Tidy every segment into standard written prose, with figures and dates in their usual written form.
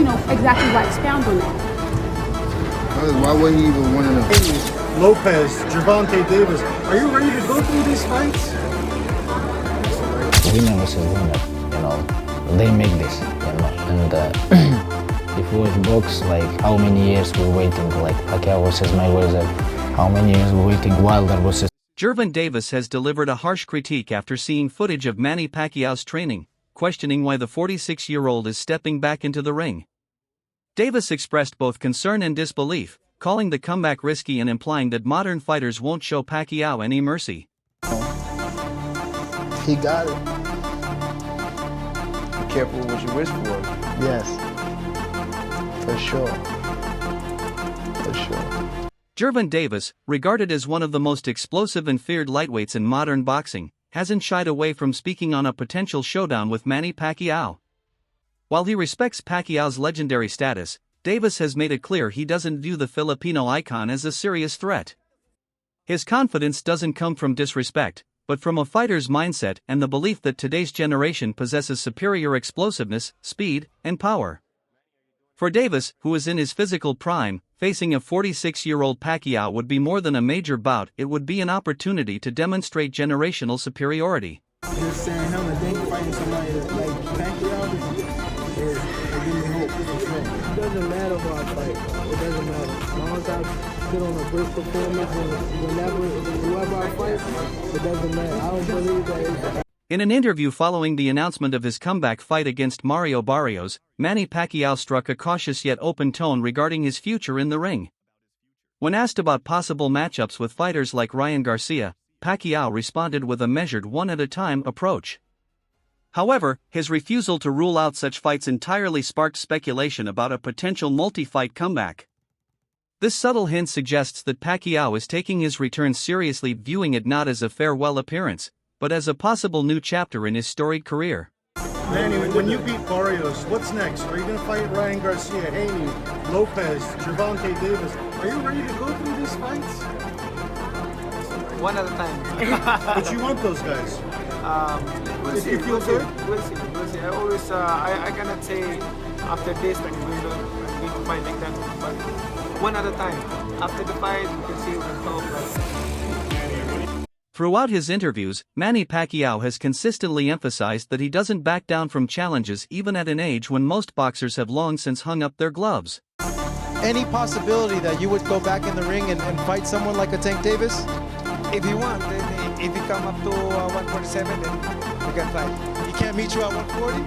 exactly why expound on that. Why wouldn't he even want to know? Lopez, Gervonta Davis, are you ready to go through these fights? Winner versus winner, they make this, and if we box, like, how many years we're waiting, like Pacquiao versus Mayweather, how many years we're waiting Wilder versus... Gervonta Davis has delivered a harsh critique after seeing footage of Manny Pacquiao's training, questioning why the 46-year-old is stepping back into the ring. Davis expressed both concern and disbelief, calling the comeback risky and implying that modern fighters won't show Pacquiao any mercy. He got it. Be careful what you wish for. Yes. For sure. For sure. Gervonta Davis, regarded as one of the most explosive and feared lightweights in modern boxing, hasn't shied away from speaking on a potential showdown with Manny Pacquiao. While he respects Pacquiao's legendary status, Davis has made it clear he doesn't view the Filipino icon as a serious threat. His confidence doesn't come from disrespect, but from a fighter's mindset and the belief that today's generation possesses superior explosiveness, speed, and power. For Davis, who is in his physical prime, facing a 46-year-old Pacquiao would be more than a major bout, it would be an opportunity to demonstrate generational superiority. You're saying him and then fighting somebody like Pacquiao is give me hope. It doesn't matter who I fight. It doesn't matter. As long as I put on a great performance whoever I fight, it doesn't matter. I don't believe that it's... In an interview following the announcement of his comeback fight against Mario Barrios, Manny Pacquiao struck a cautious yet open tone regarding his future in the ring. When asked about possible matchups with fighters like Ryan Garcia, Pacquiao responded with a measured one-at-a-time approach. However, his refusal to rule out such fights entirely sparked speculation about a potential multi-fight comeback. This subtle hint suggests that Pacquiao is taking his return seriously, viewing it not as a farewell appearance, but as a possible new chapter in his storied career. Manny, when you beat Barrios, what's next? Are you going to fight Ryan Garcia, Haney, Lopez, Gervonta Davis? Are you ready to go through these fights? One at a time. But you want those guys? We'll see. You feel good? We'll see. I always, I cannot say after this that I'm going to fight like that. But one at a time. After the fight, we can see we can talk. Throughout his interviews, Manny Pacquiao has consistently emphasized that he doesn't back down from challenges even at an age when most boxers have long since hung up their gloves. Any possibility that you would go back in the ring and fight someone like a Tank Davis? If you want, then if you come up to 147, then we can fight. He can't meet you at 140?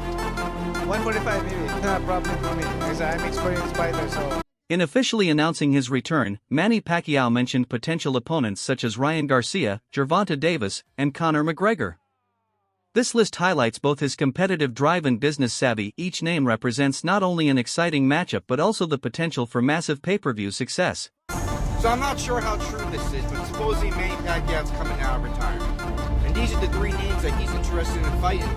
145 maybe. Not a problem for me because I'm an experienced fighter, so... In officially announcing his return, Manny Pacquiao mentioned potential opponents such as Ryan Garcia, Gervonta Davis, and Conor McGregor. This list highlights both his competitive drive and business savvy. Each name represents not only an exciting matchup but also the potential for massive pay-per-view success. So I'm not sure how true this is, but supposedly Manny Pacquiao's coming out of retirement. And these are the three names that he's interested in fighting.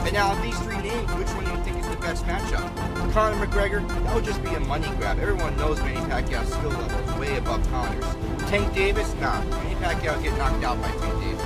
And now of these three names, which one do you think is the best matchup? Conor McGregor? That would just be a money grab. Everyone knows Manny Pacquiao's skill level is way above Conor's. Tank Davis? Nah, Manny Pacquiao would get knocked out by Tank Davis.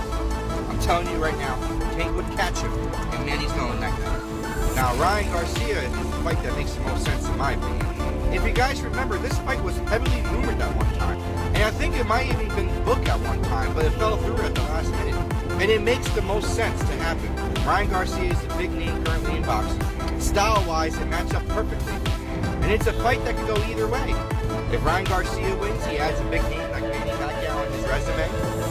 I'm telling you right now, Tank would catch him, and Manny's going that guy. Now Ryan Garcia is the fight that makes the most sense in my opinion. If you guys remember, this fight was heavily rumored at one time. And I think it might have even been booked at one time, but it fell through at the last minute. And it makes the most sense to happen. Ryan Garcia is the big name currently in boxing. Style-wise, it matches up perfectly. And it's a fight that could go either way. If Ryan Garcia wins, he adds a big name like Manny Pacquiao on his resume.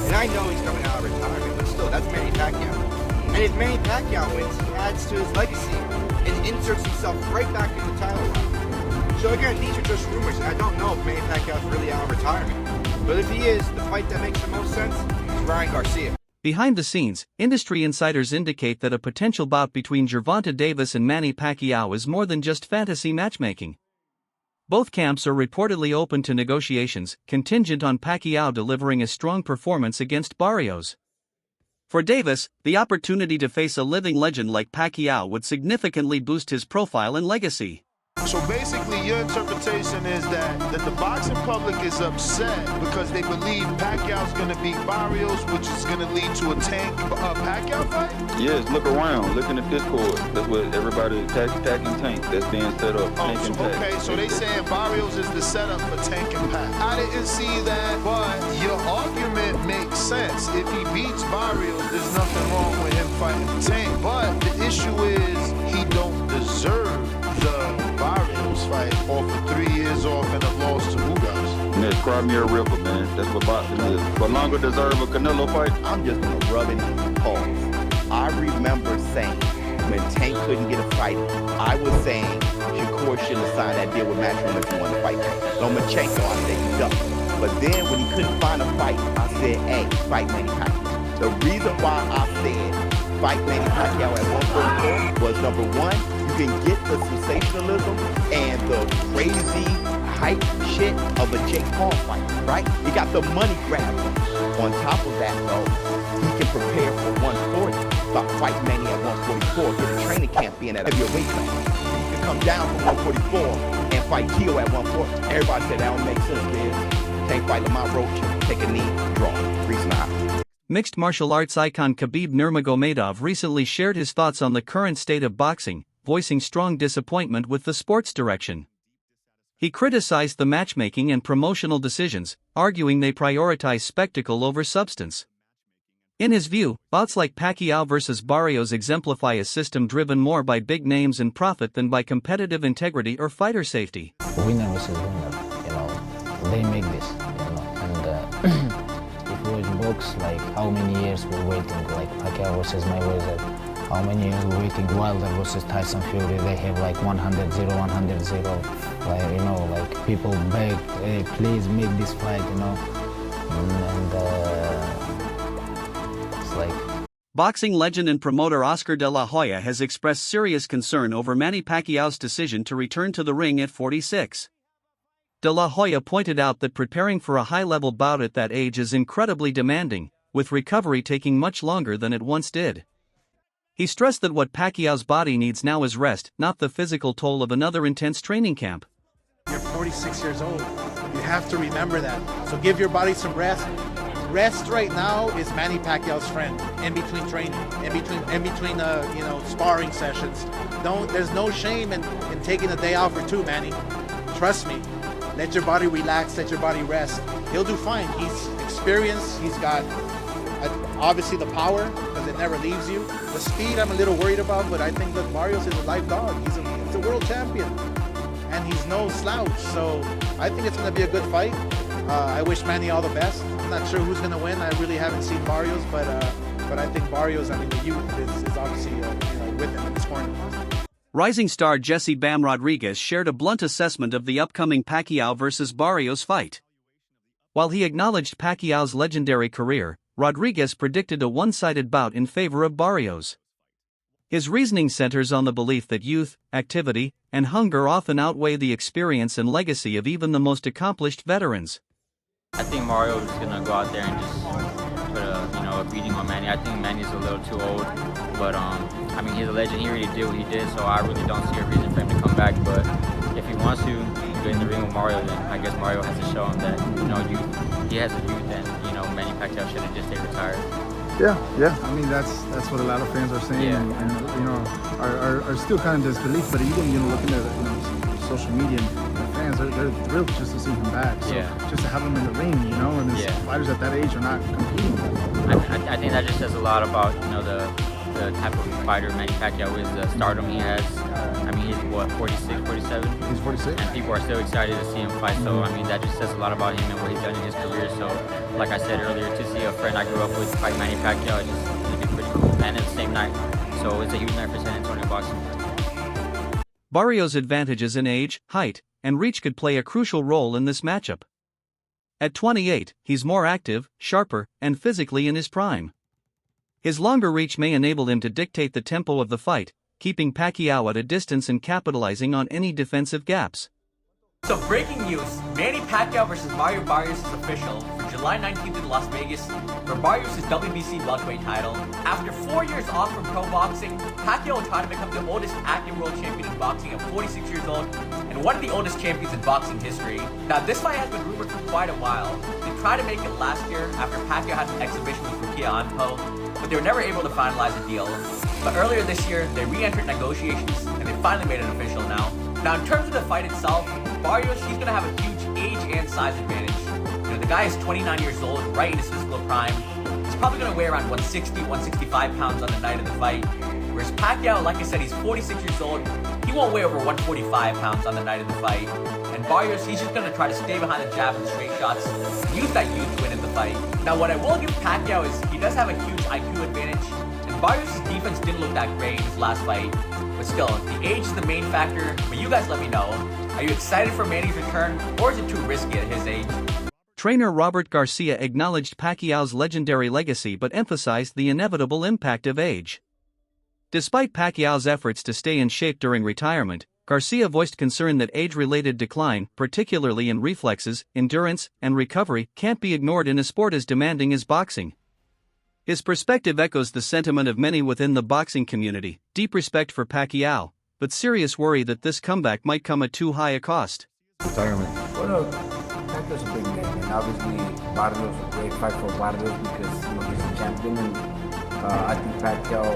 And I know he's coming out of retirement, but still, that's Manny Pacquiao. And if Manny Pacquiao wins, he adds to his legacy and inserts himself right back in the title run. So again, these are just rumors, and I don't know if Manny Pacquiao's really out of retirement. But if he is, the fight that makes the most sense is Ryan Garcia. Behind the scenes, industry insiders indicate that a potential bout between Gervonta Davis and Manny Pacquiao is more than just fantasy matchmaking. Both camps are reportedly open to negotiations, contingent on Pacquiao delivering a strong performance against Barrios. For Davis, the opportunity to face a living legend like Pacquiao would significantly boost his profile and legacy. So basically, your interpretation is that the boxing public is upset because they believe Pacquiao's going to beat Barrios, which is going to lead to a Tank Pacquiao fight? Yes, look around, looking at this court. That's what everybody attacking Tank. That's being set up. Tank and Pac. Okay, so they saying Barrios is the setup for Tank and Pac. I didn't see that, but your argument makes sense. If he beats Barrios, there's nothing wrong with him fighting Tank. But the issue is he don't deserve the Barrios fight off of 3 years off and a loss to Ugas. And that's Crimea River, man. That's what boxing is. But longer deserve a Canelo fight. I'm just gonna rub it in pause. I remember saying when Tank couldn't get a fight, I was saying Shakur shouldn't have signed that deal with Matchroom if he wanted to fight Tank. Lomachenko, I said he ducked. But then when he couldn't find a fight, I said, hey, fight Manny Pacquiao. The reason why I said fight Manny Pacquiao at 144 was number one, you can get the sensationalism and the crazy hype shit of a Jake Paul fight, right? You got the money grab. On top of that, though, he can prepare for 140. But fight Manny at 144, get a training camp in at a heavier weight class. He can come down from 144 and fight Keo at 140. Everybody said that don't make sense, kids. Tank fight Lamont Roach, take a knee, draw. Reason out. Mixed martial arts icon Khabib Nurmagomedov recently shared his thoughts on the current state of boxing, voicing strong disappointment with the sport's direction. He criticized the matchmaking and promotional decisions, arguing they prioritize spectacle over substance. In his view, bouts like Pacquiao versus Barrios exemplify a system driven more by big names and profit than by competitive integrity or fighter safety. Winner versus winner, they make this, and if we box, like how many years we're waiting, like Pacquiao versus Mayweather, how many years we're waiting, Wilder versus Tyson Fury, they have like 100-0, 100-0, like people beg, hey, please make this fight, and it's like... Boxing legend and promoter Oscar de la Hoya has expressed serious concern over Manny Pacquiao's decision to return to the ring at 46. De la Hoya pointed out that preparing for a high-level bout at that age is incredibly demanding, with recovery taking much longer than it once did. He stressed that what Pacquiao's body needs now is rest, not the physical toll of another intense training camp. You're 46 years old. You have to remember that. So give your body some rest. Rest right now is Manny Pacquiao's friend. In between training, in between sparring sessions. There's no shame in taking a day off or two, Manny. Trust me. Let your body relax. Let your body rest. He'll do fine. He's experienced. He's got obviously the power because it never leaves you. The speed I'm a little worried about, but I think that Barrios is a live dog. He's a world champion, and he's no slouch. So I think it's going to be a good fight. I wish Manny all the best. I'm not sure who's going to win. I really haven't seen Barrios, but I think Barrios, the youth is obviously with him in this corner. Rising star Jesse Bam Rodriguez shared a blunt assessment of the upcoming Pacquiao versus Barrios fight. While he acknowledged Pacquiao's legendary career, Rodriguez predicted a one-sided bout in favor of Barrios. His reasoning centers on the belief that youth, activity, and hunger often outweigh the experience and legacy of even the most accomplished veterans. I think Mario is going to go out there and just put a beating on Manny. I think Manny's a little too old, but he's a legend. He already did what he did, so I really don't see a reason for him to come back. But if he wants to get in the ring with Mario, then I guess Mario has to show him that he has a youth, and Manny Pacquiao shouldn't just stay retired. Yeah. That's what a lot of fans are saying, and are still kind of disbelief. But even looking at social media, and the fans they're thrilled just to see him back. So just to have him in the ring, and his fighters at that age are not competing. I think that just says a lot about the type of fighter Manny Pacquiao is, the stardom he has. He's 46, 47? He's 46. And people are still excited to see him fight, so that just says a lot about him and what he's done in his career. So, like I said earlier, to see a friend I grew up with fight Manny Pacquiao is going to be pretty cool. And it's the same night, so it's a huge night for San Antonio boxing. Barrios' advantages in age, height, and reach could play a crucial role in this matchup. At 28, he's more active, sharper, and physically in his prime. His longer reach may enable him to dictate the tempo of the fight, keeping Pacquiao at a distance and capitalizing on any defensive gaps. So breaking news, Manny Pacquiao versus Mario Barrios is official for July July 19th in Las Vegas for Barrios' WBC welterweight title. After 4 years off from pro boxing, Pacquiao will try to become the oldest active world champion in boxing at 46 years old and one of the oldest champions in boxing history. Now, this fight has been rumored for quite a while. They tried to make it last year after Pacquiao had an exhibition with Pacquiao'S, but they were never able to finalize a deal. But earlier this year, they re-entered negotiations and they finally made it official now. Now, in terms of the fight itself, Barrios, he's going to have a huge age and size advantage. The guy is 29 years old, right in his physical prime. He's probably going to weigh around 160, 165 pounds on the night of the fight. Whereas Pacquiao, like I said, he's 46 years old. He won't weigh over 145 pounds on the night of the fight. And Barrios, he's just going to try to stay behind the jab and straight shots, use that youth to win in the fight. Now, what I will give Pacquiao is he does have a huge IQ advantage. And Barrios' defense didn't look that great in his last fight. But still, the age is the main factor. But you guys let me know. Are you excited for Manny's return, or is it too risky at his age? Trainer Robert Garcia acknowledged Pacquiao's legendary legacy but emphasized the inevitable impact of age. Despite Pacquiao's efforts to stay in shape during retirement, Garcia voiced concern that age-related decline, particularly in reflexes, endurance, and recovery, can't be ignored in a sport as demanding as boxing. His perspective echoes the sentiment of many within the boxing community: deep respect for Pacquiao, but serious worry that this comeback might come at too high a cost. Retirement. Well, Pacquiao's a big name, and obviously Barrios a great fight for Barrios because he's a champion, and I think Pacquiao,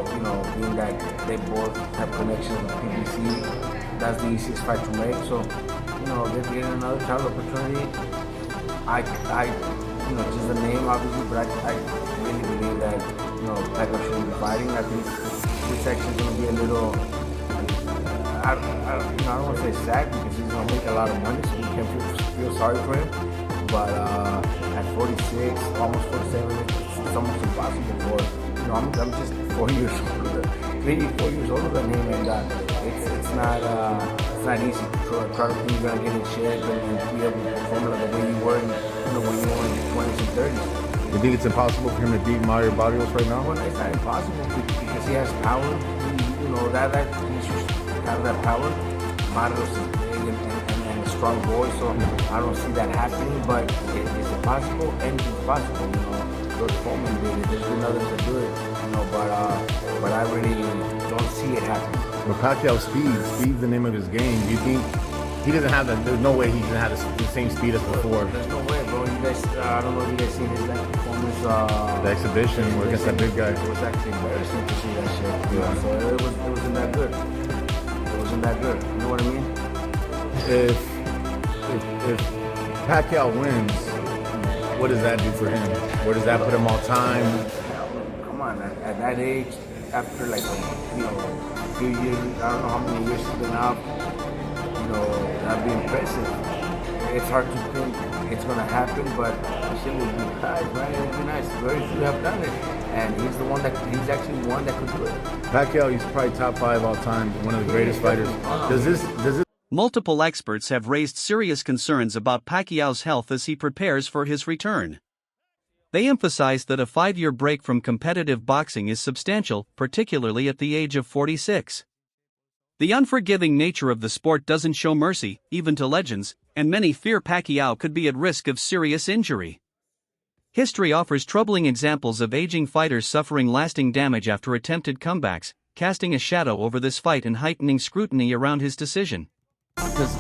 being that they both have connections with PBC, that's the easiest fight to make. So, they're getting another title opportunity. I just the name obviously, but I really believe that Pacquiao shouldn't be fighting. I think this section is going to be a little. I don't want to say sad because he's going to make a lot of money, so we can't feel sorry for him. But at 46, almost 47, it's almost impossible for. I'm just 4 years older, 4 years older than him, and it's not easy to try to think you're gonna get in shape and be able to perform like the way you were, when you were in your 20s and 30s. You think it's impossible for him to beat Mario Barrios right now? Well, it's not impossible because he has power. That he should have that power. Barrios is big and a strong boy, so I don't see that happening. But it's impossible. Anything's possible. George Foreman did it. There's been others that do it. But I really don't see it happening. Well, Pacquiao's speed's the name of his game. Do you think he doesn't have that? There's no way he's gonna have the same speed as before. There's no way, bro. You guys, I don't know if you guys seen his performance. The exhibition against that big guy. It was actually embarrassing to see that shit. Yeah. So it wasn't that good. It wasn't that good. You know what I mean? If Pacquiao wins, what does that do for him? Where does that put him all time? Come on, at that age, after a few years, I don't know how many years he's been out, that'd be impressive. It's hard to think it's gonna happen, but shit would be nice, right? It would be nice. Very few have done it, and he's actually one that could do it. Pacquiao, he's probably top 5 all time, one of the greatest fighters. Does this? Multiple experts have raised serious concerns about Pacquiao's health as he prepares for his return. They emphasize that a 5-year break from competitive boxing is substantial, particularly at the age of 46. The unforgiving nature of the sport doesn't show mercy, even to legends, and many fear Pacquiao could be at risk of serious injury. History offers troubling examples of aging fighters suffering lasting damage after attempted comebacks, casting a shadow over this fight and heightening scrutiny around his decision. Because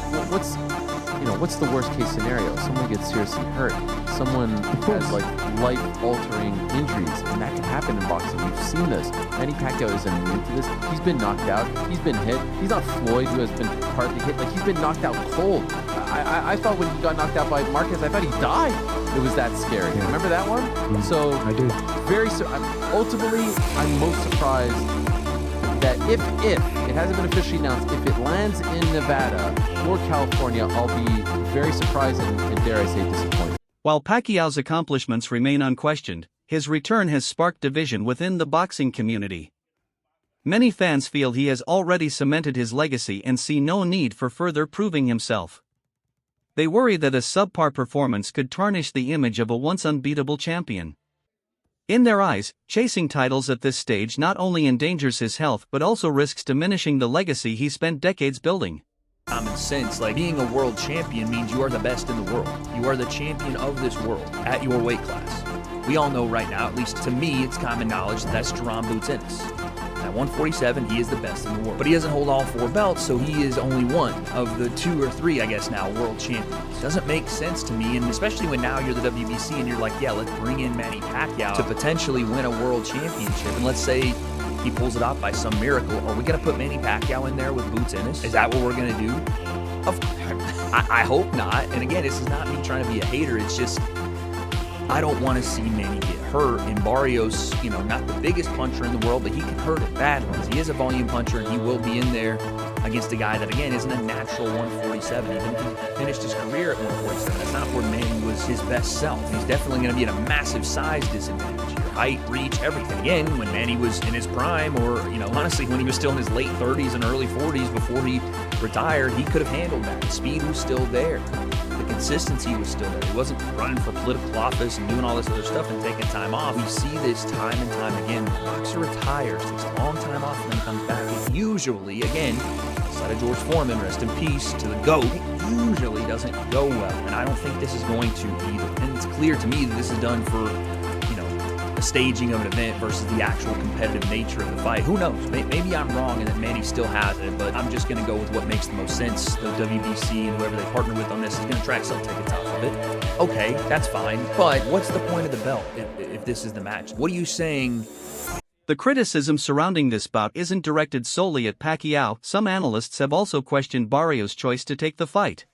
what's the worst case scenario? Someone gets seriously hurt. Someone has life-altering injuries, and that can happen in boxing. We've seen this. Manny Pacquiao isn't immune to this. He's been knocked out. He's been hit. He's not Floyd, who has been partly hit. He's been knocked out cold. I thought when he got knocked out by Marquez, I thought he died. It was that scary. Yeah. Remember that one? Mm-hmm. So I do. Ultimately, I'm most surprised that if it hasn't been officially announced, if it lands in Nevada or California, I'll be very surprised and dare I say disappointed. While Pacquiao's accomplishments remain unquestioned, his return has sparked division within the boxing community. Many fans feel he has already cemented his legacy and see no need for further proving himself. They worry that a subpar performance could tarnish the image of a once unbeatable champion. In their eyes, chasing titles at this stage not only endangers his health but also risks diminishing the legacy he spent decades building. common sense. Like, being a world champion means you are the best in the world. You are the champion of this world at your weight class. We all know right now, at least to me, it's common knowledge that that's Jerome Boots Ennis. At 147, he is the best in the world. But he doesn't hold all 4 belts, so he is only one of the 2 or 3, I guess now, world champions. Doesn't make sense to me, and especially when now you're the WBC and you're like, yeah, let's bring in Manny Pacquiao to potentially win a world championship. And let's say he pulls it off by some miracle. Are we going to put Manny Pacquiao in there with Boots Ennis? Is that what we're going to do? I hope not. And again, this is not me trying to be a hater. It's just, I don't want to see Manny get hurt. And Barrios, you know, not the biggest puncher in the world, but he can hurt it badly. He is a volume puncher, and he will be in there against a guy that, again, isn't a natural 147. Even if he finished his career at 147, that's not where Manny was his best self. He's definitely going to be at a massive size disadvantage here. Height, reach, everything. Again, when Manny was in his prime, or, you know, honestly, when he was still in his late 30s and early 40s before he retired, he could have handled that. The speed was still there. The consistency was still there. He wasn't running for political office and doing all this other stuff and taking time off. We see this time and time again. The boxer retires, takes a long time off, and then comes back. It usually, again, outside of George Foreman, rest in peace to the GOAT, it usually doesn't go well. And I don't think this is going to either. And it's clear to me that this is done for, you know, the staging of an event versus the actual competitive nature of the fight. Who knows? Maybe I'm wrong and that Manny still has it, but I'm just going to go with what makes the most sense. The WBC and whoever they partner with on this is going to try to sell tickets off of it. Okay, that's fine, but what's the point of the belt if this is the match? What are you saying? The criticism surrounding this bout isn't directed solely at Pacquiao. Some analysts have also questioned Barrios' choice to take the fight.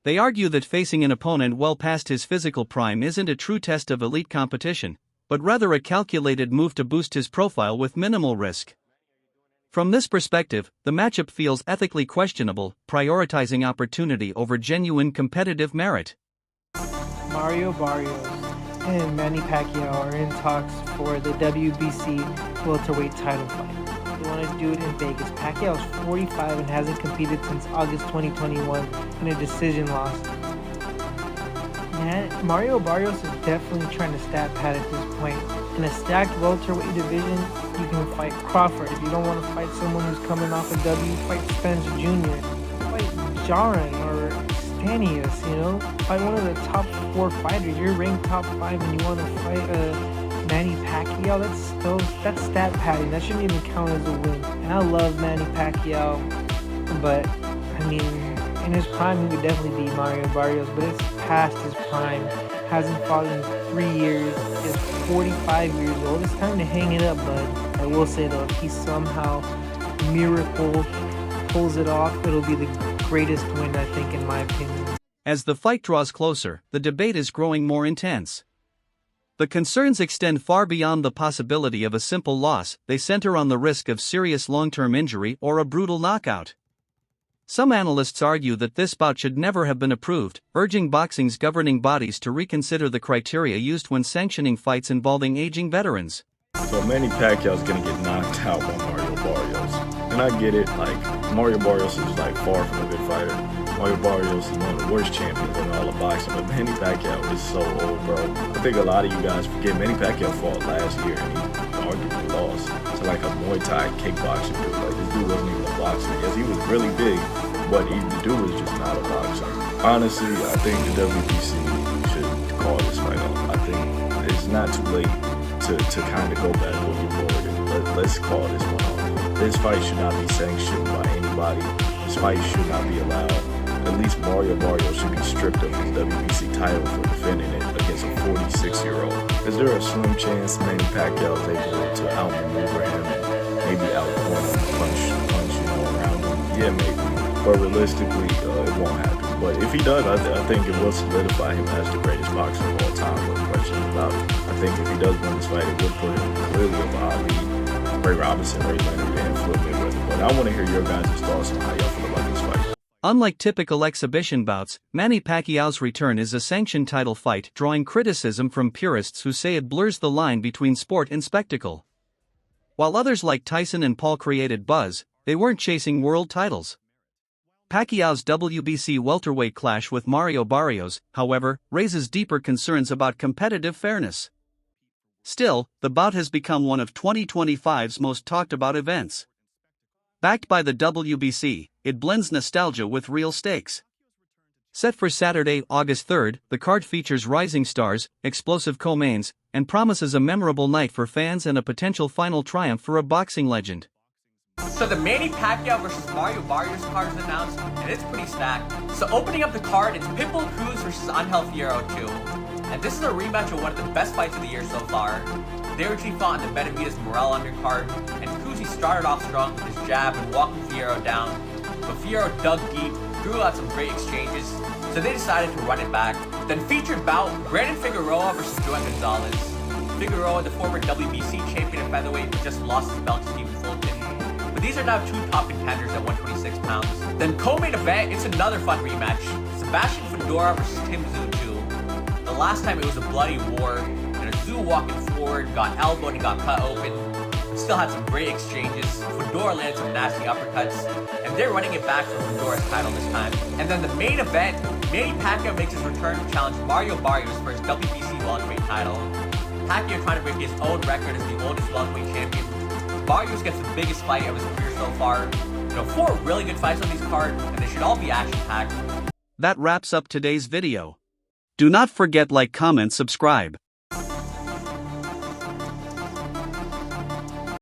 They argue that facing an opponent well past his physical prime isn't a true test of elite competition, but rather a calculated move to boost his profile with minimal risk. From this perspective, the matchup feels ethically questionable, prioritizing opportunity over genuine competitive merit. Mario Barrios and Manny Pacquiao are in talks for the WBC welterweight title fight. They want to do it in Vegas. Pacquiao is 45 and hasn't competed since August 2021 in a decision loss. Mario Barrios is definitely trying to stat pad at this point. In a stacked welterweight division, you can fight Crawford. If you don't want to fight someone who's coming off a W, fight Spence Jr., fight Jaron or Stanius, you know? Fight one of the top 4 fighters. You're ranked top 5 and you want to fight Manny Pacquiao. That's stat padding. That shouldn't even count as a win. And I love Manny Pacquiao, but I mean, in his prime, he would definitely beat Mario Barrios, but it's past his prime. Hasn't fought in 3 years. Is 45 years old. It's time to hang it up, bud. I will say though, if he somehow miracle pulls it off, it'll be the greatest win, I think, in my opinion. As the fight draws closer, the debate is growing more intense. The concerns extend far beyond the possibility of a simple loss. They center on the risk of serious long-term injury or a brutal knockout. Some analysts argue that this bout should never have been approved, urging boxing's governing bodies to reconsider the criteria used when sanctioning fights involving aging veterans. So Manny Pacquiao's gonna get knocked out by Mario Barrios. And I get it, like, Mario Barrios is like far from a good fighter. Mario Barrios is one of the worst champions in all of boxing, but Manny Pacquiao is so old, bro. I think a lot of you guys forget Manny Pacquiao fought last year and he arguably lost to like a Muay Thai kickboxing dude. Like, this dude wasn't even a boxer. Yes, he was really big, but the dude was just not a boxer. Honestly, I think the WBC should call this fight off. I think it's not too late to kind of go back moving forward and let's call this one off. This fight should not be sanctioned by anybody. This fight should not be allowed. At least Mario Barrios should be stripped of his WBC title for defending it against a 46-year-old. Is there a slim chance Manny Pacquiao is able to outmaneuver him and maybe outpoint him, punch, around him? Yeah, maybe. But realistically, it won't happen. But if he does, I think it will solidify him as the greatest boxer of all time, no question about it. I think if he does win this fight, it would put him clearly above Ali, Ray Robinson, Ray Leonard, and Floyd Mayweather. But I want to hear your guys' thoughts on how y'all feel about this fight. Unlike typical exhibition bouts, Manny Pacquiao's return is a sanctioned title fight, drawing criticism from purists who say it blurs the line between sport and spectacle. While others like Tyson and Paul created buzz, they weren't chasing world titles. Pacquiao's WBC welterweight clash with Mario Barrios, however, raises deeper concerns about competitive fairness. Still, the bout has become one of 2025's most talked about events. Backed by the WBC, it blends nostalgia with real stakes. Set for Saturday, August 3rd, the card features rising stars, explosive co-mains, and promises a memorable night for fans and a potential final triumph for a boxing legend. So the Manny Pacquiao versus Mario Barrios card is announced, and it's pretty stacked. So opening up the card, it's Pitbull Cruz versus Angel Fierro 2. And this is a rematch of one of the best fights of the year so far. They originally fought in the Benavides Morel undercard, and Cruz started off strong with his jab and walking Fierro down. But Fierro dug deep, threw out some great exchanges, so they decided to run it back. Then featured bout, Brandon Figueroa versus Joan Gonzalez. Figueroa, the former WBC champion at featherweight, just lost his belt to Stephen Fulton. But these are now two top contenders at 126 pounds. Then co-main event, it's another fun rematch. Sebastian Fedora versus Tim Tszyu 2. The last time it was a bloody war, and Tszyu walking forward, got elbowed and got cut open. But still had some great exchanges. Fedora landed some nasty uppercuts, and they're running it back for Fedora's title this time. And then the main event, Manny Pacquiao makes his return to challenge Mario Barrios for his WBC welterweight title. Pacquiao trying to break his own record as the oldest welterweight champion. Barrios gets the biggest fight of his career so far. 4 really good fights on these cards, and they should all be action-packed. That wraps up today's video. Do not forget like, comment, subscribe.